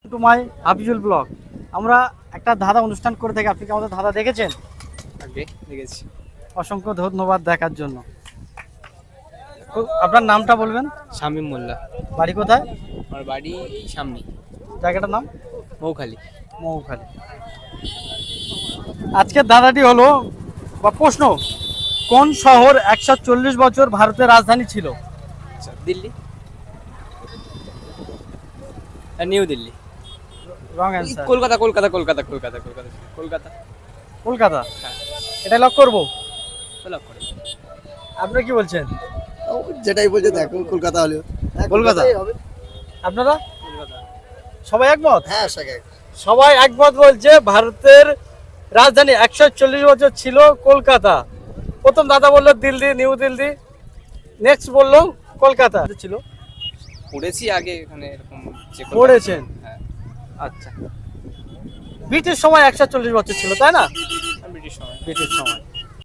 To my Hafizul blog. আমরা একটা ধাঁধা অনুষ্ঠান করে থাকি। আপনি কি আমাদের ধাঁধা দেখেছেন? আগে দেখেছি। অসংখ্য ধন্যবাদ দেখার জন্য। আপনার নামটা বলবেন? শামীম মোল্লা। বাড়ি কোথায়? আমার বাড়ি সামনে, জায়গাটার নাম? মৌখালি। মৌখালী। আজকের ধাঁধাটি হলো বা প্রশ্ন, কোন শহর 140 বছর ভারতের রাজধানী ছিল? আচ্ছা, Delhi. New Delhi. Wrong answer. Kolkata Kolkata Kolkata Kolkata Kolkata Kolkata. Kolkata. হ্যাঁ, এটা লক করব। লক করে। আপনি কি বলছেন? যেটাই বলছে দেখো কলকাতা হলো কলকাতা। হবে। আপনারা কলকাতা। সবাই একমত? হ্যাঁ সাকে সবাই একমত বলছে ভারতের রাজধানী 140 বছর ছিল কলকাতা। প্রথম দাদা বললো দিল্লি, নিউ দিল্লি। নেক্সট বললো কলকাতা ছিল। পড়েছি আগে এখানে এরকম যে কলকাতা- পড়েছেন? হ্যাঁ, আচ্ছা। ব্রিটিশ সময় 140 বছর ছিল, তাই না? ব্রিটিশ সময়। ব্রিটিশ সময়।